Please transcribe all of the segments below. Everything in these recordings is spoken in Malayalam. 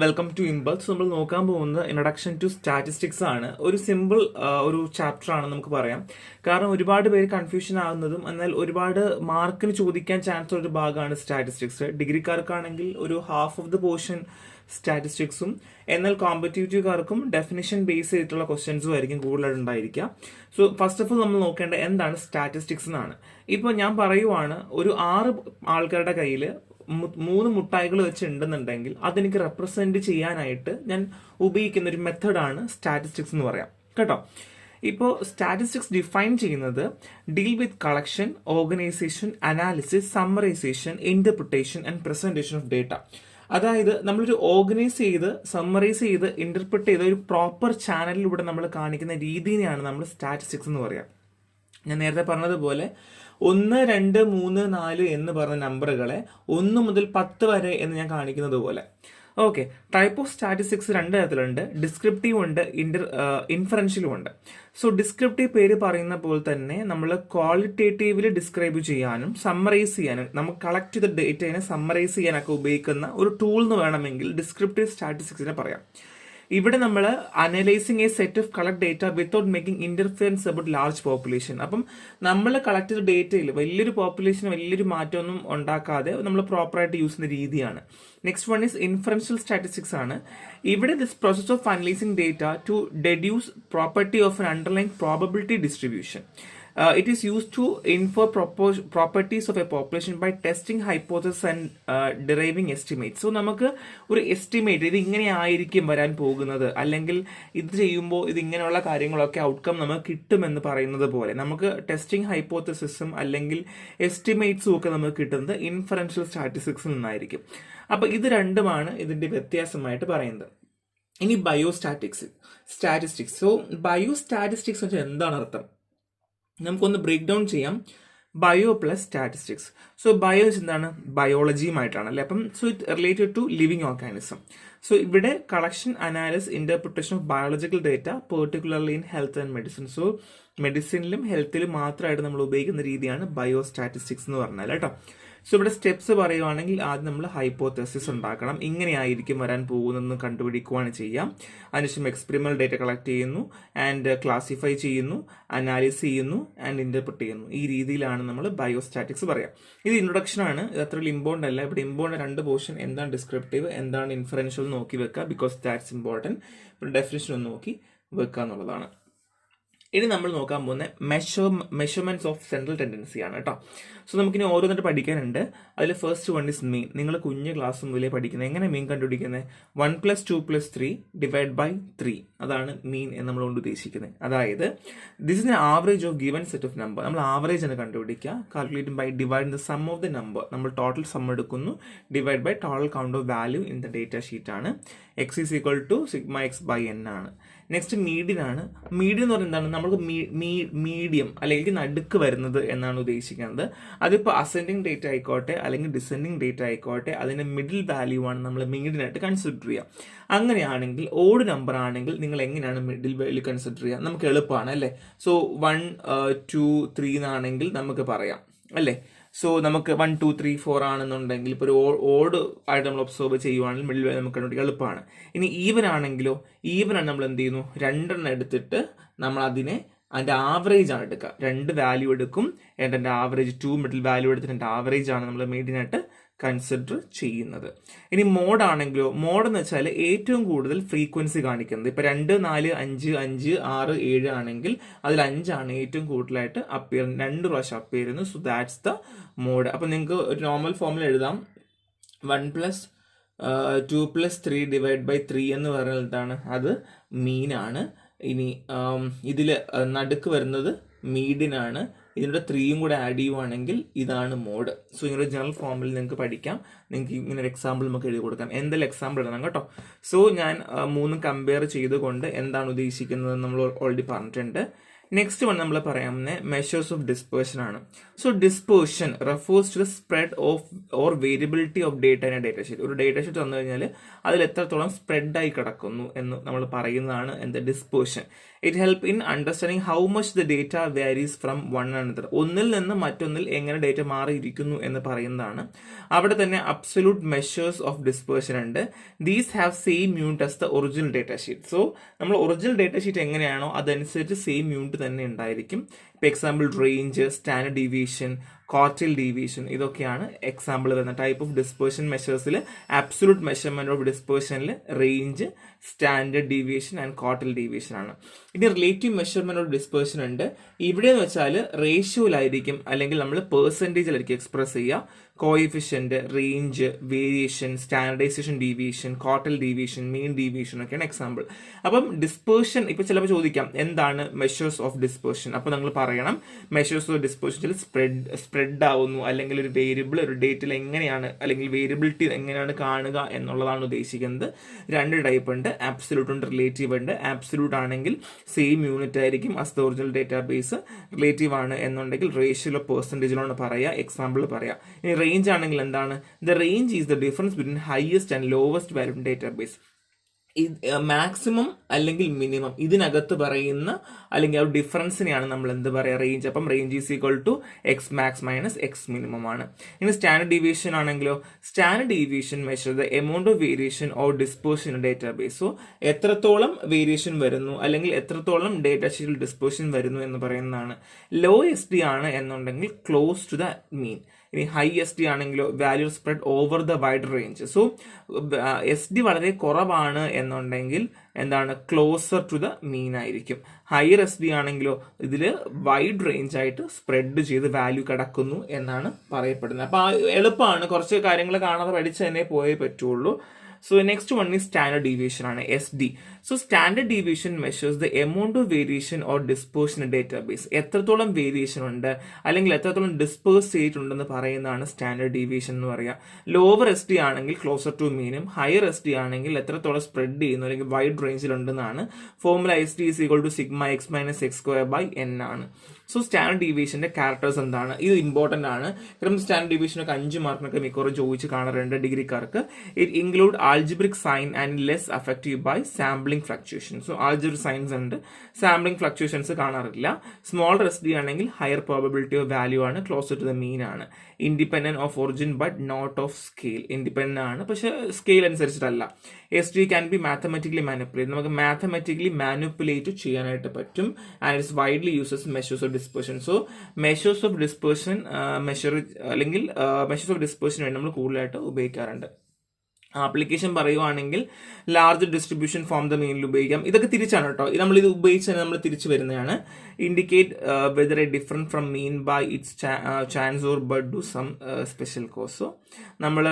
Welcome to impulse. നമ്മൾ നോക്കാൻ പോകുന്നത് ഇൻട്രൊഡക്ഷൻ ടു സ്റ്റാറ്റിസ്റ്റിക്സ് ആണ്. ഒരു സിമ്പിൾ ഒരു ചാപ്റ്റർ ആണ് നമുക്ക് പറയാം. കാരണം ഒരുപാട് പേര് കൺഫ്യൂഷൻ ആകുന്നതും എന്നാൽ ഒരുപാട് മാർക്കിന് ചോദിക്കാൻ ചാൻസ് ഒരു ഭാഗമാണ് സ്റ്റാറ്റിസ്റ്റിക്സ്. ഡിഗ്രിക്കാർക്കാണെങ്കിൽ ഒരു ഹാഫ് ഓഫ് ദി പോർഷൻ സ്റ്റാറ്റിസ്റ്റിക്സും, എന്നാൽ കോമ്പറ്റേറ്റീവുകാർക്കും ഡെഫിനിഷൻ ബേസ് ചെയ്തിട്ടുള്ള ക്വസ്റ്റ്യൻസും ആയിരിക്കും കൂടുതലായിട്ട് ഉണ്ടായിരിക്കുക. സോ ഫസ്റ്റ് ഓഫ് ഓൾ നമ്മൾ നോക്കേണ്ടത് എന്താണ് സ്റ്റാറ്റിസ്റ്റിക്സ് എന്നാണ്. ഇപ്പോൾ ഞാൻ പറയുവാണ്, ഒരു 6 ആൾക്കാരുടെ കയ്യിൽ 3 മുട്ടായികൾ വെച്ചിട്ടുണ്ടെന്നുണ്ടെങ്കിൽ അതെനിക്ക് റെപ്രസെന്റ് ചെയ്യാനായിട്ട് ഞാൻ ഉപയോഗിക്കുന്ന ഒരു മെത്തേഡാണ് സ്റ്റാറ്റിസ്റ്റിക്സ് എന്ന് പറയാം കേട്ടോ. ഇപ്പോൾ സ്റ്റാറ്റിസ്റ്റിക്സ് ഡിഫൈൻ ചെയ്യുന്നത് deal with collection, organisation, analysis, summarisation, interpretation and presentation of data. അതായത് നമ്മളൊരു ഓർഗനൈസ് ചെയ്ത് സമ്മറൈസ് ചെയ്ത് ഇന്റർപ്രിറ്റ് ചെയ്ത് ഒരു പ്രോപ്പർ ചാനലിലൂടെ നമ്മൾ കാണിക്കുന്ന രീതിയാണ് നമ്മൾ സ്റ്റാറ്റിസ്റ്റിക്സ് എന്ന് പറയാം. ഞാൻ നേരത്തെ പറഞ്ഞതുപോലെ 1, 2, 3, 4 എന്ന് പറഞ്ഞ നമ്പറുകളെ 1 മുതൽ 10 വരെ എന്ന് ഞാൻ കാണിക്കുന്നത് പോലെ. ഓക്കെ, ടൈപ്പ് ഓഫ് സ്റ്റാറ്റിസ്റ്റിക്സ് 2 തരത്തിലുണ്ട്. ഡിസ്ക്രിപ്റ്റീവ് ഉണ്ട്, ഇൻഫറൻഷ്യലും ഉണ്ട്. സോ ഡിസ്ക്രിപ്റ്റീവ് പേര് പറയുന്ന പോലെ തന്നെ നമ്മൾ ക്വാളിറ്റേറ്റീവില് ഡിസ്ക്രൈബ് ചെയ്യാനും സമ്മറൈസ് ചെയ്യാനും, നമുക്ക് കളക്ട് ചെയ്ത ഡേറ്റയെ സമ്മറൈസ് ചെയ്യാനൊക്കെ ഉപയോഗിക്കുന്ന ഒരു ടൂൾ എന്ന് വേണമെങ്കിൽ ഡിസ്ക്രിപ്റ്റീവ് സ്റ്റാറ്റിസ്റ്റിക്സിനെ പറയാം. ഇവിടെ നമ്മൾ analysing A set of collect data without making interference about large population. അപ്പം നമ്മൾ കളക്ട് ചെയ്ത ഡേറ്റയിൽ വലിയൊരു പോപ്പുലേഷന് വലിയൊരു മാറ്റമൊന്നും ഉണ്ടാക്കാതെ നമ്മൾ പ്രോപ്പറായിട്ട് യൂസ് ചെയ്യുന്ന രീതിയാണ്. Next one is inferential statistics ആണ്. ഇവിടെ this process of analysing data to deduce property of an underlying probability distribution. It is used to infer properties of a population by testing hypothesis and deriving estimates. So നമുക്ക് ഒരു എസ്റ്റിമേറ്റ്, ഇത് ഇങ്ങനെ ആയിരിക്കും വരാൻ പോകുന്നത്, അല്ലെങ്കിൽ ഇത് ചെയ്യുമ്പോൾ ഇത് ഇങ്ങനെയുള്ള കാര്യങ്ങളൊക്കെ ഔട്ട്കം നമുക്ക് കിട്ടുമെന്ന് പറയുന്നത് പോലെ നമുക്ക് ടെസ്റ്റിംഗ് ഹൈപ്പോത്തസിസും അല്ലെങ്കിൽ എസ്റ്റിമേറ്റ്സും ഒക്കെ നമുക്ക് കിട്ടുന്നത് ഇൻഫറൻഷ്യൽ സ്റ്റാറ്റിസ്റ്റിക്സിൽ നിന്നായിരിക്കും. അപ്പൊ ഇത് രണ്ടുമാണ് ഇതിന്റെ വ്യത്യാസമായിട്ട് പറയുന്നത്. ഇനി ബയോസ്റ്റാറ്റിസ്റ്റിക്സ്. സോ ബയോസ്റ്റാറ്റിസ്റ്റിക്സ് വെച്ചാൽ എന്താണ് അർത്ഥം? നമുക്കൊന്ന് ബ്രേക്ക് ഡൗൺ ചെയ്യാം. Bio plus statistics. So bio എന്താണ്? ബയോളജിയുമായിട്ടാണ് അല്ലെ. അപ്പം so it related to living organism. So ഇവിടെ collection, analysis, interpretation of biological data, particularly in health and medicine. So മെഡിസിനിലും ഹെൽത്തിലും മാത്രമായിട്ട് നമ്മൾ ഉപയോഗിക്കുന്ന രീതിയാണ് ബയോ സ്റ്റാറ്റിസ്റ്റിക്സ് എന്ന് പറഞ്ഞാൽ കേട്ടോ. സോ ഇവിടെ സ്റ്റെപ്സ് പറയുവാണെങ്കിൽ ആദ്യം നമ്മൾ ഹൈപ്പോത്തസിസ് ഉണ്ടാക്കണം, ഇങ്ങനെയായിരിക്കും വരാൻ പോകുന്നതെന്ന് കണ്ടുപിടിക്കുകയാണ് ചെയ്യാം. അതിനുശേഷം എക്സ്പെരിമെന്റൽ ഡേറ്റ കളക്ട് ചെയ്യുന്നു ആൻഡ് ക്ലാസിഫൈ ചെയ്യുന്നു, അനാലിസ് ചെയ്യുന്നു ആൻഡ് ഇന്റർപ്രിറ്റ് ചെയ്യുന്നു. ഈ രീതിയിലാണ് നമ്മൾ ബയോസ്റ്റാറ്റിക്സ് പറയാം. ഇത് ഇൻട്രൊഡക്ഷൻ ആണ്, ഇത് അത്ര ഇമ്പോർട്ടൻ്റ് അല്ല. ഇവിടെ ഇമ്പോർട്ടൻ്റ് 2 പോർഷൻ, എന്താണ് ഡിസ്ക്രിപ്റ്റീവ്, എന്താണ് ഇൻഫറൻഷ്യൽ നോക്കി വെക്കുക, ബിക്കോസ് ദാറ്റ്സ് ഇമ്പോർട്ടൻറ്റ്. പിന്നെ ഡെഫിനിഷൻ ഒന്ന് നോക്കി വെക്കുക എന്നുള്ളതാണ്. ഇനി നമ്മൾ നോക്കാൻ പോകുന്ന മെഷർമെന്റ്സ് ഓഫ് സെൻട്രൽ ടെൻഡൻസി ആണ് കേട്ടോ. സോ നമുക്കിനി ഓരോന്നിട്ട് പഠിക്കാനുണ്ട്. അതിൽ ഫസ്റ്റ് വൺ ഇസ് മീൻ. നിങ്ങൾ കുഞ്ഞ് ക്ലാസ് മുതലേ പഠിക്കുന്നത്. എങ്ങനെ മീൻ കണ്ടുപിടിക്കുന്നത്? 1 + 2 + 3 / 3. അതാണ് മീൻ എന്ന് നമ്മൾ കൊണ്ട് ഉദ്ദേശിക്കുന്നത്. അതായത് this is an average of given set of number. നമ്മൾ ആവറേജ് ആണ് കണ്ടുപിടിക്കുക. Calculate by divide the sum of the number. നമ്മൾ ടോട്ടൽ സം എടുക്കുന്നു, divide by total count of value in the data sheet ആണ്. x = σx/n ആണ്. നെക്സ്റ്റ് മീഡിയൻ ആണ്. മീഡിയൻ എന്ന് പറഞ്ഞാൽ എന്താണ്? നമുക്ക് മീഡിയം അല്ലെങ്കിൽ നടുക്ക് വരുന്നത് എന്നാണ് ഉദ്ദേശിക്കുന്നത്. അതിപ്പോൾ അസെൻഡിങ് ഡേറ്റ ആയിക്കോട്ടെ അല്ലെങ്കിൽ ഡിസെൻഡിങ് ഡേറ്റ ആയിക്കോട്ടെ, അതിന്റെ മിഡിൽ വാല്യൂ ആണ് നമ്മൾ മീഡിയൻ ആയിട്ട് കൺസിഡർ ചെയ്യുക. അങ്ങനെയാണെങ്കിൽ ഓഡ് നമ്പർ ആണെങ്കിൽ നിങ്ങൾ എങ്ങനെയാണ് മിഡിൽ വാല്യൂ കൺസിഡർ ചെയ്യുക? നമുക്ക് എളുപ്പമാണ് അല്ലേ. സോ 1, 2, 3 എന്നാണെങ്കിൽ നമുക്ക് പറയാം അല്ലേ. സോ നമുക്ക് 1, 2, 3, 4 ആണെന്നുണ്ടെങ്കിൽ ഇപ്പോൾ ഒരു ഓഡ് ആയിട്ട് നമ്മൾ ഒബ്സർവ് ചെയ്യുവാണെങ്കിൽ മിഡിൽ വാല്യൂ നമുക്ക് കണ്ടുപിടിക്കാൻ എളുപ്പമാണ്. ഇനി ഈവൻ ആണെങ്കിലോ, ഈവൻ ആണ് നമ്മൾ എന്ത് ചെയ്യുന്നു? 2 എടുത്തിട്ട് നമ്മൾ അതിന്റെ ആവറേജ് ആണ് എടുക്കുക. 2 വാല്യൂ എടുക്കും, എൻ്റെ ആവറേജ് 2 മിഡിൽ വാല്യൂ എടുത്തിട്ട് എൻ്റെ ആവറേജ് ആണ് നമ്മൾ മീഡിയൻ ആയിട്ട് കൺസിഡർ ചെയ്യുന്നത്. ഇനി മോഡ് ആണെങ്കിലോ, മോഡ് എന്ന് വെച്ചാൽ ഏറ്റവും കൂടുതൽ ഫ്രീക്വൻസി കാണിക്കുന്നത്. ഇപ്പൊ 2, 4, 5, 5, 6, 7 ആണെങ്കിൽ അതിൽ 5 ആണ് ഏറ്റവും കൂടുതലായിട്ട് അപ്പിയർ, 2 പ്രാവശ്യം അപ്പിയർ ചെയ്യുന്നു. So that's the mode. അപ്പൊ നിങ്ങൾക്ക് ഒരു നോർമൽ ഫോമിൽ എഴുതാം 1 + 2 + 3 / 3 എന്ന് പറയുന്നത് എന്താണ്? അത് മീൻ ആണ്. ഇനി ഇതില് നടുക്ക് വരുന്നത് മീഡിയൻ ആണ്. ഇതിൻ്റെ 3യും കൂടെ ആഡ് ചെയ്യുവാണെങ്കിൽ ഇതാണ് മോഡ്. സോ ഇങ്ങനെ ജനറൽ ഫോമിൽ നിങ്ങൾക്ക് പഠിക്കാം. നിങ്ങൾക്ക് ഇങ്ങനെ ഒരു എക്സാമ്പിൾ നമുക്ക് എഴുതി കൊടുക്കാം. എന്തെങ്കിലും എക്സാമ്പിൾ ഇടണം കേട്ടോ. സോ ഞാൻ 3 കമ്പയർ ചെയ്തുകൊണ്ട് എന്താണ് ഉദ്ദേശിക്കുന്നത് നമ്മൾ ഓൾറെഡി പറഞ്ഞിട്ടുണ്ട്. നെക്സ്റ്റ് വൺ നമ്മൾ പറയാവുന്ന മെഷേഴ്സ് ഓഫ് ഡിസ്പേർഷൻ ആണ്. So dispersion refers to the spread of or variability of data in a data sheet. ഒരു ഡേറ്റ ഷീറ്റ് വന്നു കഴിഞ്ഞാൽ അതിൽ എത്രത്തോളം സ്പ്രെഡായി കിടക്കുന്നു എന്ന് നമ്മൾ പറയുന്നതാണ് എന്ത്? Dispersion. It help in understanding how much the data varies from one another. ഒന്നിൽ നിന്ന് മറ്റൊന്നിൽ എങ്ങനെ ഡേറ്റ മാറിയിരിക്കുന്നു എന്ന് പറയുന്നതാണ്. അവിടെ തന്നെ അബ്സൊല്യൂട്ട് മെഷേഴ്സ് ഓഫ് ഡിസ്പേർഷൻ ഉണ്ട്. These have same unit as the original data sheet. So നമ്മൾ ഒറിജിനൽ ഡേറ്റ ഷീറ്റ് എങ്ങനെയാണോ അതനുസരിച്ച് സെയിം യൂണിറ്റ് തന്നെ ഉണ്ടായിരിക്കും. ഇപ്പോൾ example range, standard deviation, quartile deviation, ഇതൊക്കെയാണ് എക്സാമ്പിൾ വരുന്ന ടൈപ്പ് ഓഫ് ഡിസ്പേർഷൻ മെഷേഴ്സിൽ. ആബ്സൊല്യൂട്ട് മെഷർമെന്റ് ഓഫ് ഡിസ്പേർഷനിൽ range, standard deviation and quartile deviation ആണ്. ഇനി റിലേറ്റീവ് മെഷർമെന്റ് ഓഫ് ഡിസ്പേർഷൻ ഉണ്ട്. ഇവിടെ എന്ന് വെച്ചാൽ റേഷ്യോയിലായിരിക്കും അല്ലെങ്കിൽ നമ്മൾ പെർസെൻറ്റേജിലായിരിക്കും എക്സ്പ്രസ് ചെയ്യുക. Coefficient, range, variation, standardisation deviation, quartile deviation, mean deviation ഒക്കെയാണ് എക്സാമ്പിൾ. അപ്പം ഡിസ്പേർഷൻ ഇപ്പോൾ ചിലപ്പോൾ ചോദിക്കാം എന്താണ് മെഷേഴ്സ് ഓഫ് ഡിസ്പേർഷൻ. അപ്പോൾ നമ്മൾ പറയണം മെഷേഴ്സ് ഓഫ് ഡിസ്പേർഷനിൽ സ്പ്രെഡ് ആവുന്നു അല്ലെങ്കിൽ ഒരു വേരിയബിൾ ഒരു ഡേറ്റിൽ എങ്ങനെയാണ് അല്ലെങ്കിൽ വേരിയബിലിറ്റി എങ്ങനെയാണ് കാണുക എന്നുള്ളതാണ് ഉദ്ദേശിക്കുന്നത്. രണ്ട് ടൈപ്പ് ഉണ്ട്, ആബ്സല്യൂട്ട് ഉണ്ട്, റിലേറ്റീവ് ഉണ്ട്. ആബ്സല്യൂട്ട് ആണെങ്കിൽ സെയിം യൂണിറ്റ് ആയിരിക്കും as the original database. Relative ആണ് എന്നുണ്ടെങ്കിൽ റേഷ്യോയിലോ പെർസെൻറ്റേജിലാണ് പറയുക. എക്സാമ്പിൾ പറയാം. ഇനി റേഞ്ച് ആണെങ്കിൽ എന്താണ്? The range is the difference between highest and lowest value database. Maximum അല്ലെങ്കിൽ മിനിമം ഇതിനകത്ത് പറയുന്ന അല്ലെങ്കിൽ ആ ഡിഫറൻസിനെയാണ് നമ്മൾ എന്ത് പറയുക? റേഞ്ച്. അപ്പം range is equal to X max minus X minimum ആണ്. ഇനി സ്റ്റാൻഡേർഡ് ഡീവിയേഷൻ ആണെങ്കിലോ, standard deviation measure the amount of variation or dispersion in database. So എത്രത്തോളം വേരിയേഷൻ വരുന്നു അല്ലെങ്കിൽ എത്രത്തോളം ഡേറ്റ ഷീറ്റിൽ ഡിസ്പേർഷൻ വരുന്നു എന്ന് പറയുന്നതാണ്. ലോ എസ് ഡി ആണ് എന്നുണ്ടെങ്കിൽ ക്ലോസ് ടു ദ മീൻ. ഇനി ഹൈ എസ് ഡി ആണെങ്കിലോ value spread over the wide range. So S D വളരെ കുറവാണ് എന്നുണ്ടെങ്കിൽ എന്താണ്? ക്ലോസർ ടു ദ മീൻ ആയിരിക്കും. ഹയർ എസ് ഡി ആണെങ്കിലോ ഇതിൽ വൈഡ് റേഞ്ച് ആയിട്ട് സ്പ്രെഡ് ചെയ്ത് വാല്യൂ കിടക്കുന്നു എന്നാണ് പറയപ്പെടുന്നത്. അപ്പൊ എളുപ്പമാണ്, കുറച്ച് കാര്യങ്ങൾ കാണാതെ പഠിച്ച് തന്നെ പോയേ പറ്റുള്ളൂ. So next one is standard deviation ആണ്, SD. So standard deviation measures the amount of variation or dispersion in database. എത്രത്തോളം വേരിയേഷൻ ഉണ്ട് അല്ലെങ്കിൽ എത്രത്തോളം ഡിസ്പേഴ്സ് ചെയ്തിട്ടുണ്ടെന്ന് പറയുന്നതാണ് സ്റ്റാൻഡേർഡ് ഡീവിയേഷൻ എന്ന് പറയുക. ലോവർ എസ് ഡി ആണെങ്കിൽ ക്ലോസർ ടു മീനും, ഹയർ എസ് ഡി ആണെങ്കിൽ എത്രത്തോളം സ്പ്രെഡ് ചെയ്യുന്നു അല്ലെങ്കിൽ വൈഡ് റേഞ്ചിൽ ഉണ്ടെന്നാണ്. Formula S D is equal to sigma X minus X square by N ആണ്. സോ സ്റ്റാൻഡേർഡ് ഡീവിയേഷന്റെ ക്യാരക്ടേഴ്സ് എന്താണ്? ഇത് ഇമ്പോർട്ടന്റ് ആണ്. കാരണം സ്റ്റാൻഡേർഡ് ഡീവിയേഷനൊക്കെ 5 മാർക്കിനൊക്കെ മിക്കവാറും ചോദിച്ച് കാണാറുണ്ട് ഡിഗ്രിക്കാർക്ക്. It include algebraic sign and less affective by sampling fluctuation. So algebraic signs ഉണ്ട്, സാമ്പിളിംഗ് ഫ്ലക്ച്വേഷൻസ് കാണാറില്ല. സ്മോളർ എസ് ഡി ആണെങ്കിൽ ഹയർ പ്രോബബിലിറ്റി ഓഫ് വാല്യൂ ആണ്, ക്ലോസർ ടു ദ മീൻ ആണ്. Independent of origin but not of scale. Independent ആണ് പക്ഷെ സ്കെയിൽ അനുസരിച്ചിട്ടല്ല. S D can be mathematically manipulate. നമുക്ക് മാത്തമാറ്റിക്കലി മാനിപ്പുലേറ്റ് ചെയ്യാനായിട്ട് പറ്റും. And it's widely uses measures of dispersion. So measures of dispersion അല്ലെങ്കിൽ മെഷേഴ്സ് ഓഫ് ഡിസ്പേർഷൻ വേണ്ടി നമ്മൾ കൂടുതലായിട്ട് ഉപയോഗിക്കാറുണ്ട്. ആപ്ലിക്കേഷൻ പറയുവാണെങ്കിൽ ലാർജ് ഡിസ്ട്രിബ്യൂഷൻ ഫോം ദ മെയിനിൽ ഉപയോഗിക്കാം. ഇതൊക്കെ തിരിച്ചാണ് കേട്ടോ, നമ്മൾ ഇത് ഉപയോഗിച്ചാൽ നമ്മൾ തിരിച്ചു വരുന്നതാണ്. Indicate whether a different from mean by its chance or but do some special course. നമ്മൾ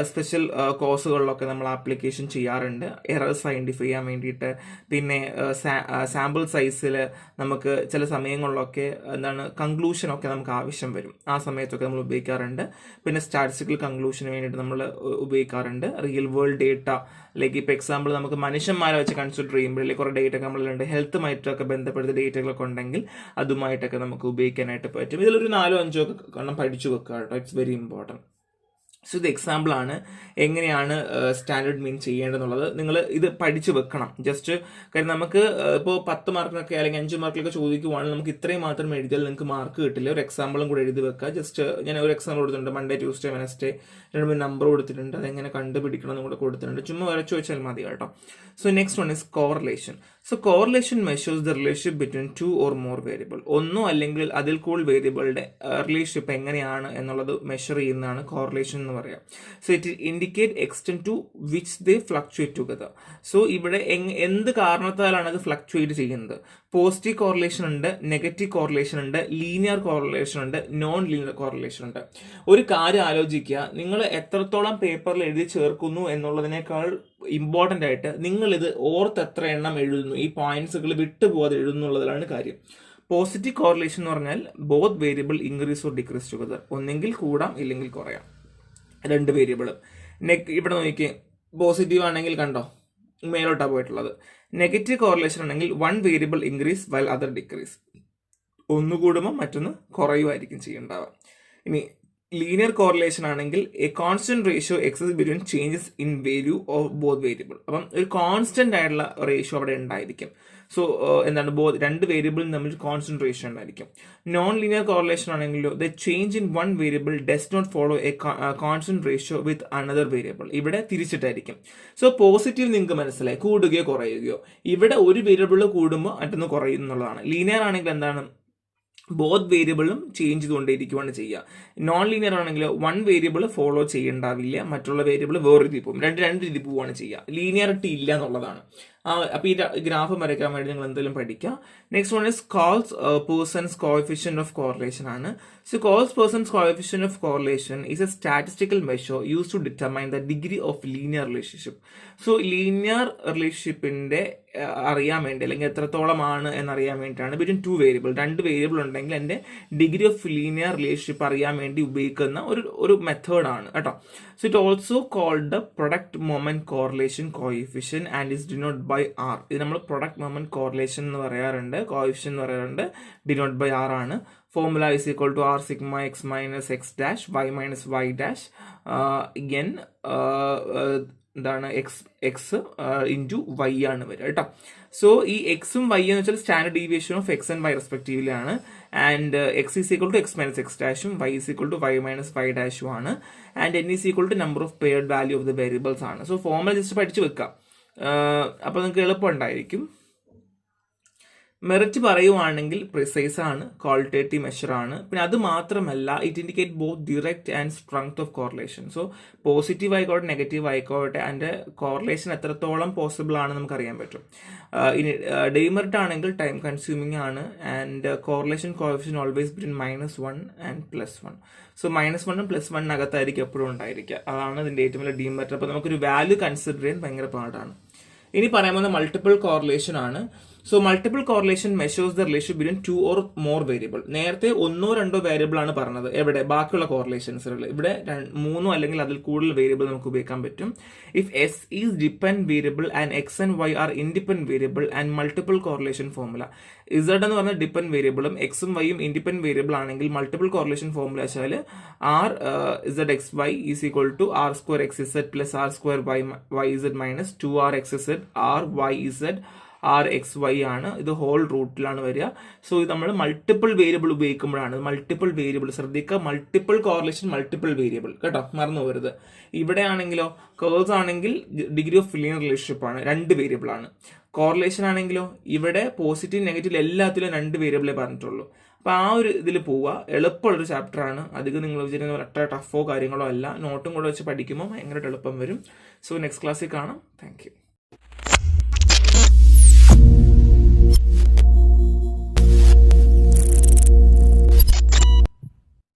സ്പെഷ്യൽ കോഴ്സുകളിലൊക്കെ നമ്മൾ ആപ്ലിക്കേഷൻ ചെയ്യാറുണ്ട് എറേഴ്സ് ഐഡന്റിഫൈ ചെയ്യാൻ വേണ്ടിയിട്ട്. പിന്നെ സാമ്പിൾ സൈസിൽ നമുക്ക് ചില സമയങ്ങളിലൊക്കെ എന്താണ് കൺക്ലൂഷനൊക്കെ നമുക്ക് ആവശ്യം വരും. ആ സമയത്തൊക്കെ നമ്മൾ ഉപയോഗിക്കാറുണ്ട്. പിന്നെ സ്റ്റാറ്റിസ്റ്റിക്കൽ കൺക്ലൂഷന് വേണ്ടിയിട്ട് നമ്മൾ ഉപയോഗിക്കാറുണ്ട്. റിയൽ വേൾഡ് ഡേറ്റ ലൈക്ക് ഇപ്പോൾ എക്സാമ്പിൾ നമുക്ക് മനുഷ്യന്മാരെ വെച്ച് കൺസിഡർ ചെയ്യുമ്പോൾ അല്ലെങ്കിൽ കുറേ ഡേറ്റ ഒക്കെ നമ്മളുണ്ട്, ഹെൽത്തുമായിട്ടൊക്കെ ബന്ധപ്പെടുന്ന ഡേറ്റകളൊക്കെ ഉണ്ടെങ്കിൽ അതുമായിട്ടൊക്കെ നമുക്ക് ഉപയോഗിക്കാനായിട്ട് പറ്റും. ഇതിലൊരു 4-5 ഒക്കെ പഠിച്ചു വെക്കുക കേട്ടോ, ഇറ്റ്സ് വെരി ഇമ്പോർട്ടൻറ്റ്. സോ ഇത് എക്സാമ്പിൾ ആണ് എങ്ങനെയാണ് സ്റ്റാൻഡേർഡ് മീൻ ചെയ്യേണ്ടതെന്നുള്ളത്. നിങ്ങൾ ഇത് പഠിച്ചു വെക്കണം ജസ്റ്റ്. കാര്യം നമുക്ക് ഇപ്പോൾ 10 മാർക്കിനൊക്കെ അല്ലെങ്കിൽ 5 മാർക്കിലൊക്കെ ചോദിക്കുവാണെങ്കിൽ നമുക്ക് ഇത്രയും മാത്രം എഴുതിയാൽ നിങ്ങൾക്ക് മാർക്ക് കിട്ടില്ല. ഒരു എക്സാമ്പിളും കൂടെ എഴുതി വെക്കുക. ജസ്റ്റ് ഞാൻ ഒരു എക്സാമ്പിൾ കൊടുത്തിട്ടുണ്ട്, മൺഡേ, ട്യൂസ്ഡേ, വെനസ്ഡേ, 2 നമ്പർ കൊടുത്തിട്ടുണ്ട്, അതെങ്ങനെ കണ്ടുപിടിക്കണം എന്നും കൂടെ കൊടുത്തിട്ടുണ്ട്. ചുമ്മാ വരച്ചു വെച്ചാൽ മതി കേട്ടോ. So next one is correlation. So correlation measures the relationship between 2 or more variable. ഒന്നോ അല്ലെങ്കിൽ അതിൽ കൂടുതൽ വേരിയബിളുടെ റിലേഷൻഷിപ്പ് എങ്ങനെയാണ് എന്നുള്ളത് മെഷർ ചെയ്യുന്നതാണ് കോറിലേഷൻ എന്ന് പറയാം. So it indicate extent to which they fluctuate together. So ഇവിടെ എന്ത് കാരണത്താലാണ് അത് ഫ്ലക്ച്വേറ്റ് ചെയ്യുന്നത്? പോസിറ്റീവ് കോറിലേഷൻ ഉണ്ട്, നെഗറ്റീവ് കോറിലേഷൻ ഉണ്ട്, ലീനിയർ കോറിലേഷൻ ഉണ്ട്, നോൺ ലീനിയർ കോറിലേഷൻ ഉണ്ട്. ഒരു കാര്യം ആലോചിക്കുക, നിങ്ങൾ എത്രത്തോളം പേപ്പറിൽ എഴുതി ചേർക്കുന്നു എന്നുള്ളതിനേക്കാൾ ഇമ്പോർട്ടൻ്റ് ആയിട്ട് നിങ്ങൾ ഇത് ഓർത്ത് എത്ര എണ്ണം എഴുതുന്നു, ഈ പോയിന്റ്സുകൾ വിട്ടുപോകാതെ എഴുതുന്നുള്ളതിലാണ് കാര്യം. പോസിറ്റീവ് കോറിലേഷൻ എന്ന് പറഞ്ഞാൽ both variable increase or decrease together. ഒന്നെങ്കിൽ കൂടാം ഇല്ലെങ്കിൽ കുറയാം, 2 വേരിയബിളും. ഇവിടെ നോക്കി പോസിറ്റീവ് ആണെങ്കിൽ കണ്ടോ മേലോട്ടാണ് പോയിട്ടുള്ളത്. നെഗറ്റീവ് കോറിലേഷൻ ആണെങ്കിൽ 1 variable increase while other decrease. ഒന്ന് കൂടുമ്പോൾ മറ്റൊന്ന് കുറയുമായിരിക്കും ചെയ്യേണ്ടാവുക. ഇനി ലീനിയർ കോറിലേഷൻ ആണെങ്കിൽ A constant ratio exist between changes in value of both variable. അപ്പം ഒരു കോൺസ്റ്റന്റ് ആയിട്ടുള്ള റേഷ്യോ അവിടെ ഉണ്ടായിരിക്കും. സോ എന്താണ് രണ്ട് വേരിയബിളും തമ്മിൽ കോൺസ്റ്റന്റ് റേഷ്യോ ഉണ്ടായിരിക്കും. നോൺ ലീനിയർ കോറിലേഷൻ ആണെങ്കിലോ the change in one variable does not follow a constant ratio with another variable. ഇവിടെ തിരിച്ചിട്ടായിരിക്കും. സോ പോസിറ്റീവ് നിങ്ങൾക്ക് മനസ്സിലായി, കൂടുകയോ കുറയുകയോ. ഇവിടെ ഒരു വേരിയബിൾ കൂടുമ്പോൾ മറ്റൊന്ന് കുറയും എന്നുള്ളതാണ്. ലീനിയർ ആണെങ്കിൽ എന്താണ്, ബോത്ത് വേരിയബിളും ചേഞ്ച് ചെയ്തുകൊണ്ടേയിരിക്കുകയാണ് ചെയ്യുക. നോൺ ലീനിയർ ആണെങ്കിൽ വൺ വേരിയബിൾ ഫോളോ ചെയ്യണ്ടാവില്ല, മറ്റുള്ള വേരിയബിൾ വേറെ രീതി പോകും. രണ്ട് രീതി പോവുകയാണ് ചെയ്യുക. ലീനിയറിറ്റി ഇല്ല എന്നുള്ളതാണ്. അപ്പോൾ ഈ ഗ്രാഫ് വരയ്ക്കാൻ വേണ്ടി നിങ്ങൾ എന്തെങ്കിലും പഠിക്കുക. Next one is Karl's Pearson's coefficient of correlation ആണ്. So Karl's Pearson's coefficient of correlation is a statistical measure use to determine the degree of linear relationship. So linear റിലേഷൻഷിപ്പിന്റെ അറിയാൻ വേണ്ടി, അല്ലെങ്കിൽ എത്രത്തോളമാണ് എന്നറിയാൻ വേണ്ടിയിട്ടാണ് ബിറ്റ്വീൻ ടു വേരിയബിൾ, രണ്ട് വേരിയബിൾ ഉണ്ടെങ്കിൽ എൻ്റെ ഡിഗ്രി ഓഫ് ലീനിയർ റിലേഷൻഷിപ്പ് അറിയാൻ വേണ്ടി ഉപയോഗിക്കുന്ന ഒരു മെത്തേഡാണ് കേട്ടോ. So it also called the product moment correlation coefficient and is denote by R. ഇത് നമ്മൾ പ്രൊഡക്റ്റ് മൊമെന്റ് കോറിലേഷൻ എന്ന് പറയാറുണ്ട്, കോഎഫിഷ്യന്റ് എന്ന് പറയാറുണ്ട്, ഡിനോട്ട് ബൈ ആർ ആണ്. Formula is equal to R sigma X minus X dash Y minus Y dash ഇഗൻ എന്താണ് എക്സ് ഇൻറ്റു വൈ ആണ് വരിക കേട്ടോ. സോ ഈ എക്സും വൈ എന്ന് വെച്ചാൽ standard deviation of X and Y respectively ആണ്. And X is equal to X minus X ഡാഷും Y is equal to Y minus Y ഡാഷും ആണ്. And N is equal to number of paired value of the variables ആണ്. സോ ഫോർമുല ജസ്റ്റ് പഠിച്ചു വെക്കാം, അപ്പോൾ നിങ്ങൾക്ക് എളുപ്പമുണ്ടായിരിക്കും. മെറിറ്റ് പറയുവാണെങ്കിൽ പ്രിസൈസ് ആണ്, ക്വാളിറ്റേറ്റീവ് മെഷർ ആണ്. പിന്നെ അത് മാത്രമല്ല it indicate both direct and strength of correlation. So positive ആയിക്കോട്ടെ നെഗറ്റീവ് ആയിക്കോട്ടെ അതിൻ്റെ കോറിലേഷൻ എത്രത്തോളം പോസിബിൾ ആണ് നമുക്ക് അറിയാൻ പറ്റും. ഇനി ഡെമെറിറ്റ് ആണെങ്കിൽ ടൈം കൺസ്യൂമിങ് ആണ്. And correlation coefficient always between -1 and +1. So -1 +1 അകത്തായിരിക്കും എപ്പോഴും ഉണ്ടായിരിക്കുക. അതാണ് ഇതിൻ്റെ ഏറ്റവും വലിയ ഡീമെറിറ്റ്. അപ്പോൾ നമുക്കൊരു വാല്യൂ കൺസിഡർ ചെയ്യാൻ ഭയങ്കര പാടാണ്. ഇനി പറയാൻ പോകുന്ന മൾട്ടിപ്പിൾ കോറിലേഷൻ ആണ്. So multiple correlation measures the relation between 2 or more variable. നേരത്തെ 1 or 2 വേരിയബിൾ ആണ് പറഞ്ഞത്. എവിടെ ബാക്കിയുള്ള കോറിലേഷൻസുകൾ, ഇവിടെ 3 അല്ലെങ്കിൽ അതിൽ കൂടുതൽ വേരിയബിൾ നമുക്ക് ഉപയോഗിക്കാൻ പറ്റും. If S is dependent variable and X and Y are independent variable and multiple correlation formula. Z എന്ന് പറഞ്ഞാൽ ഡിപ്പെൻഡന്റ് വേരിയബിളും എക്സും വൈയും ഇൻഡിപെൻഡന്റ് വേരിയബിൾ ആണെങ്കിൽ മൾട്ടിപ്പിൾ കോറിലേഷൻ ഫോർമുല വെച്ചാൽ R Z X Y is equal to R square X Z plus R square Y Z minus 2r X Z R Y Z R X Y ആണ്. ഇത് ഹോൾ റൂട്ടിലാണ് വരിക. സോ ഇത് നമ്മൾ മൾട്ടിപ്പിൾ വേരിയബിൾ ഉപയോഗിക്കുമ്പോഴാണ്. മൾട്ടിപ്പിൾ വേരിയബിൾ ശ്രദ്ധിക്കുക, മൾട്ടിപ്പിൾ കോറിലേഷൻ മൾട്ടിപ്പിൾ വേരിയബിൾ കേട്ടോ, മറന്നു പോകരുത്. ഇവിടെ ആണെങ്കിലോ കേഴ്സ് ആണെങ്കിൽ ഡിഗ്രി ഓഫ് ലീനിയർ റിലേഷൻഷിപ്പ് ആണ്, 2 വേരിയബിൾ ആണ്. കോറിലേഷൻ ആണെങ്കിലോ ഇവിടെ പോസിറ്റീവ് നെഗറ്റീവ് എല്ലാത്തിലും 2 വേരിയബിളേ പറഞ്ഞിട്ടുള്ളൂ. അപ്പോൾ ആ ഒരു ഇതിൽ പോവുക. എളുപ്പമുള്ളൊരു ചാപ്റ്ററാണ്. അധികം നിങ്ങൾ വിചാരിക്കുന്ന അത്ര ടഫോ കാര്യങ്ങളോ അല്ല. നോട്ടും കൂടെ വെച്ച് പഠിക്കുമ്പോൾ ഭയങ്കരമായിട്ട് എളുപ്പം വരും. സോ നെക്സ്റ്റ് ക്ലാസ്സിൽ കാണാം. Thank you.